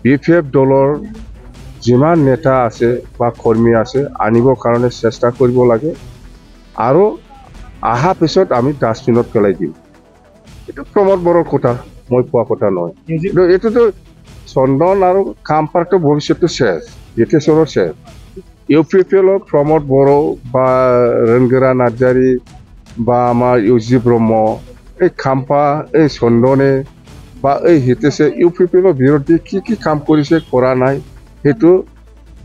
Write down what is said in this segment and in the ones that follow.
BPF দলৰ যিমান নেতা আছে বা কৰ্মী আছে আনিবৰ কাৰণে চেষ্টা কৰিব লাগে আৰু আহা পিছত আমি ডাষ্টবিনত পেলাই দিম। এইটো প্ৰমোদ বড়োৰ কথা, মই কোৱা কথা নহয়। এইটোতো চন্দন আৰু খাম্পাৰটো ভৱিষ্যতটো শেষ, ব্ৰিটিছৰৰ শেষ। UPPL প্ৰমোদ বড়ো বা ৰঞ্জিৰা নাৰ্জাৰী বা আমাৰ ইউজি ব্ৰহ্ম, এই খাম্পা, এই চন্দনে বা এই হিতেশে UPPL বিৰুদ্ধে কি কাম কৰিছে কৰা নাই সেইটো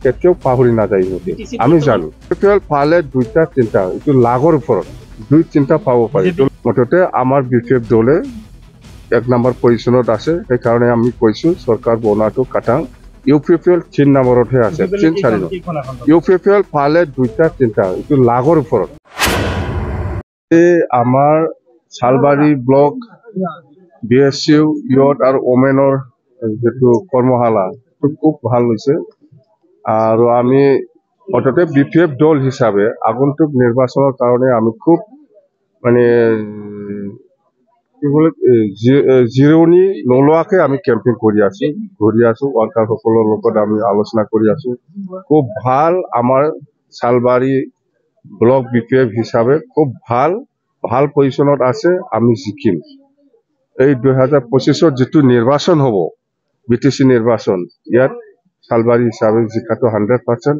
কেতিয়াও পাহৰি নাযায় সিহঁতে। আমি জানো UPPL পালে 2টা 3টা, এইটো লাখৰ ওপৰত 2-3টা পাব পাৰে। মুঠতে আমাৰ BPF দলে 1 নম্বৰ পজিশ্যনত আছে, সেইকাৰণে আমি কৈছো চৰকাৰ বনোৱাটো কাটাং। UPPL 3 নম্বৰতহে আছে, 3-4 UPPL পালে 2টা 3টা, এইটো লাখৰ ওপৰত। আমাৰ চালবাৰী ব্লক BSU ইয়ত আৰু ওমেনৰ যেটো কৰ্মশালা খুব ভাল হৈছে আৰু আমি মুঠতে BPF দল হিচাপে আগন্তুক নিৰ্বাচনৰ কাৰণে আমি খুব মানে জিৰণি নোলোৱাকে আমি কেম্পেইন কৰি আছো, ৱৰ্কাৰসকলৰ লগত আমি আলোচনা কৰি আছো। খুব ভাল, আমাৰ চালবাৰী ব্লক BPF হিচাপে খুব ভাল পজিশ্যনত আছে, আমি জিকিম। এই 2025 যেটো নিৰ্বাচন হ'ব, BTC নিৰ্বাচন, ইয়াত চালবাৰী হিচাপে জিকাটো 100%।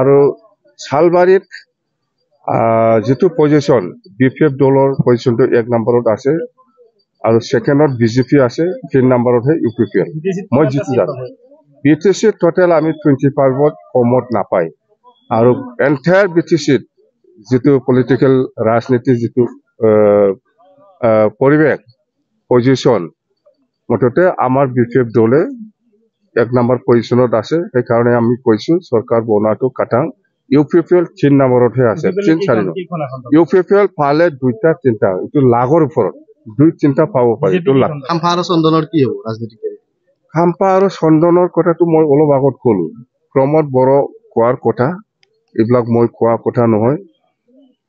আৰু চালবাৰীত যেটো পজিশ্যন BPF দলৰ পজিশ্যনটো 1 নম্বৰত আছে আৰু সেকেন্ডত BJP আছে, 3 নম্বৰতহে UPPL। মই যেটো জানো BTC টোটেল আমি 25ত কমত নাপায় আৰু এন্টায়াৰ BTC যেটো পলিটিক্যাল ৰাজনীতি যেটো পৰিৱেশ পজিশ্যন, মুঠতে আমাৰ BPF দলে 1 নম্বৰ পজিশ্যনত আছে, সেইকাৰণে আমি কৈছো চৰকাৰ বনোৱাটো কাটাং। UPPL 3 নম্বৰতহে আছে, 3-4 UPPL পালে 2টা 3টা, এইটো লাখৰ ওপৰত 2-3টা পাব পাৰে। খাম্পা আৰু চন্দনৰ কি হ'ব ৰাজনীতিক? খাম্পা আৰু চন্দনৰ কথাটো মই অলপ আগত ক'লো, প্ৰমোদ বড়ো কোৱাৰ কথা, এইবিলাক মই কোৱা কথা নহয়।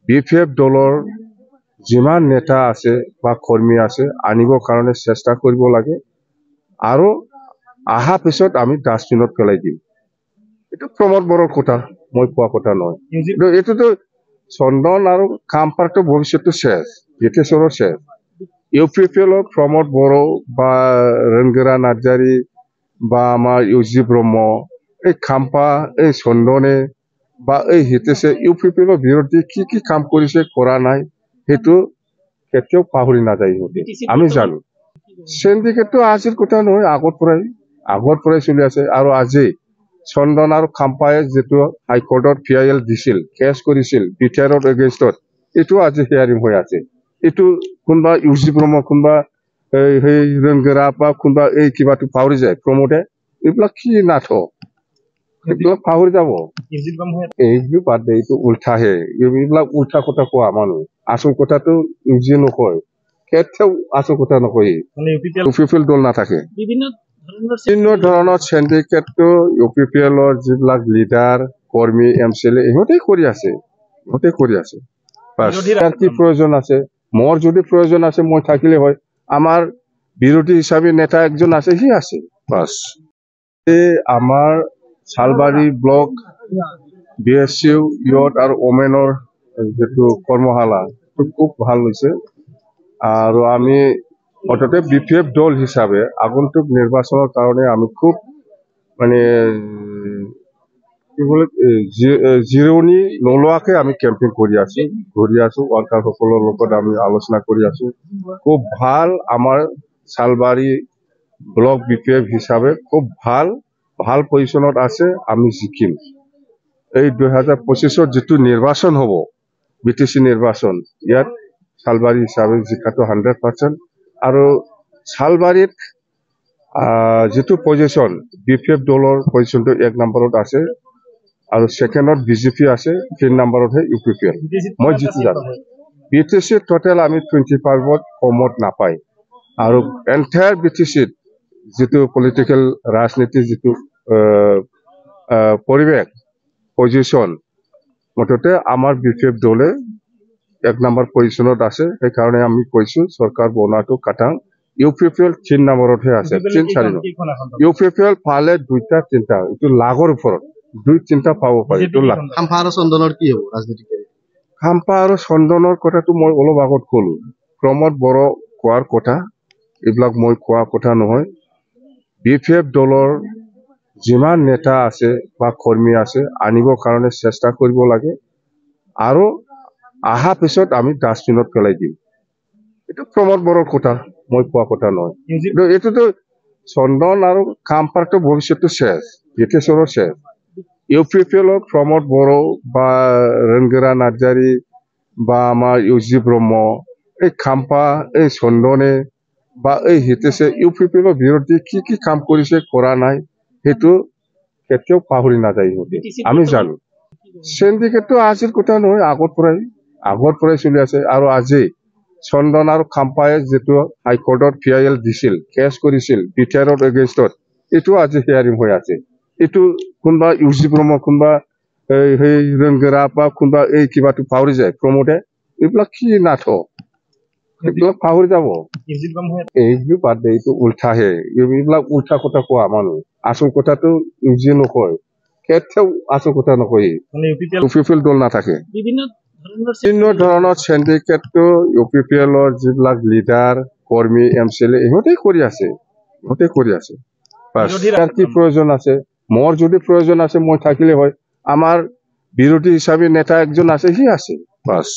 BPF দলৰ যিমান নেতা আছে বা কৰ্মী আছে আনিবৰ কাৰণে চেষ্টা কৰিব লাগে আৰু আহা পিছত আমি ডাষ্টবিনত পেলাই দিম। এইটো প্ৰমোদ বড়োৰ কথা, মই কোৱা কথা নহয়। এইটোতো চন্দন আৰু খাম্পাৰটো ভৱিষ্যতটো শেষ, ব্ৰিটিছৰৰ শেষ। UPPL প্ৰমোদ বড়ো বা ৰঞ্জিৰা নাৰ্জাৰী বা আমাৰ ইউজি ব্ৰহ্ম, এই খাম্পা, এই চন্দনে বা এই হিতেশে UPPL বিৰুদ্ধে কি কাম কৰিছে কৰা নাই সেইটো কেতিয়াও পাহৰি নাযায় সিহঁতে। আমি জানো সিন্ডিকেটটো আজিৰ কথা নহয়, আগৰ পৰাই চলি আছে। আৰু আজি চন্দন আৰু খাম্পাই যেটো হাইকোৰ্টত PIL দিছিল, কেছ কৰিছিল BTRৰ এগেইনষ্টত, এইটো আজি হিয়াৰিং হৈ আছে। এইটো কোনবা ইউজি ব্ৰহ্ম, কোনবা এই ৰঞ্জিৰা বা কোনবা এই কিবাটো পাহৰি যায় প্ৰমোদে, এইবিলাক কি নাটক, এইবিলাক পাহৰি যাব। এইবোৰ বাদ দে, এইটো উল্টাহে, এইবিলাক উল্টা কথা কোৱা মানুহ। আচল কথাটো ইউজি নকয়, কেতিয়াও আচল কথা নকয়। UPPL দল নাথাকে। বিভিন্ন ধৰণৰ সিন্ডিকেটটো UPPLৰ যিবিলাক লিডাৰ কৰ্মী MCLA ইহঁতে কৰি আছে। ইয়াৰ কি প্ৰয়োজন আছে? মোৰ যদি প্ৰয়োজন আছে মই থাকিলে হয়, আমাৰ বিৰোধী হিচাপে নেতা একজন আছে, সি আছে বাস। আমাৰ চালবাৰী ব্লক BSU ইয়ত আৰু ওমেনৰ যেটো কৰ্মশালা খুব ভাল হৈছে আৰু আমি মুঠতে BPF দল হিচাপে আগন্তুক নিৰ্বাচনৰ কাৰণে আমি খুব মানে জিৰণি নোলোৱাকে আমি কেম্পেইন কৰি আছো, ৱৰ্কাৰসকলৰ লগত আমি আলোচনা কৰি আছো। খুব ভাল, আমাৰ চালবাৰী ব্লক BPF হিচাপে খুব ভাল পজিশ্যনত আছে, আমি জিকিম। এই 2025 যেটো নিৰ্বাচন হ'ব, BTC নিৰ্বাচন, ইয়াত চালবাৰী হিচাপে জিকাটো 100%। আৰু চালবাৰীত যেটো পজিশ্যন BPF দলৰ পজিশ্যনটো 1 নম্বৰত আছে আৰু সেকেন্ডত BJP আছে, 3 নম্বৰতহে UPPL। মই যেটো জানো BTC টোটেল আমি 25ত কমত নাপায় আৰু এন্টায়াৰ BTC যেটো পলিটিক্যাল ৰাজনীতি যেটো পৰিৱেশ পজিশ্যন, মুঠতে আমাৰ BPF দলে 1 নম্বৰ পজিশ্যনত আছে, সেইকাৰণে আমি কৈছো চৰকাৰ বনোৱাটো কাটাং। UPPL 3 নম্বৰতহে আছে 3-4 নম্বৰ UPPL পালে 2-3টা এইটো লাগৰ ওপৰত 2-3টা পাব পাৰি এইটো লাগ খাম্পা আৰু চন্দনৰ কি হ'ব ৰাজনীতি কেৰিয়াৰ? খাম্পা আৰু চন্দনৰ কথাটো মই অলপ আগত ক'লো প্ৰমোদ বড়ো কোৱাৰ কথা এইবিলাক মই কোৱা কথা নহয় BPF দলৰ যিমান নেতা আছে বা কৰ্মী আছে আনিবৰ কাৰণে চেষ্টা কৰিব লাগে আৰু আহা পিছত আমি ডাষ্টবিনত পেলাই দিম এইটো প্ৰমোদ বড়োৰ কথা মই কোৱা কথা নহয় কিন্তু এইটোতো চন্দন আৰু খাম্পাৰটো ভৱিষ্যতটো শেষ গীতেশ্বৰৰ শেষ UPPLৰ প্ৰমোদ বড়ো বা ৰঞ্গিৰা নাৰ্জাৰী বা আমাৰ ইউজি ব্ৰহ্ম এই খাম্পা এই চন্দনে বা এই হিতেশে UPPLৰ বিৰুদ্ধে কি কাম কৰিছে কৰা নাই সেইটো কেতিয়াও পাহৰি নাযায় সিহঁতে আমি জানো সিন্ডিকেটটো আজিৰ কথা নহয় আগৰ পৰাই চলি আছে আৰু আজি চন্দন আৰু খাম্পায়ে যেটো হাইকোৰ্টত PIL দিছিল কেছ কৰিছিল BTRৰ এগেইনষ্টত এইটো আজি হিয়াৰিং হৈ আছে এইটো কোনবা ইউজি ব্ৰহ্ম কোনবা এই ৰংগৰা বা কোনবা এই কিবাটো পাহৰি যায় প্ৰমোদে এইবিলাক কি নাটক এইবিলাক পাহৰি যাব এইটো বাদ দে এইটো উল্টাহে এইবিলাক উল্টা কথা কোৱা মানুহ আচল কথাটো ইউজি নকয় কেতিয়াও আচল কথা নকয় UPPL দল নাথাকে বিভিন্ন ধৰণৰ সিন্ডিকেটটো UPPLৰ যিবিলাক লিডাৰ কৰ্মী MCLA ইহঁতে কৰি আছে বাস তাৰ কি প্ৰয়োজন আছে মোৰ যদি প্ৰয়োজন আছে মই থাকিলে হয় আমাৰ বিৰোধী হিচাপে নেতা একজন আছে সি আছে বাস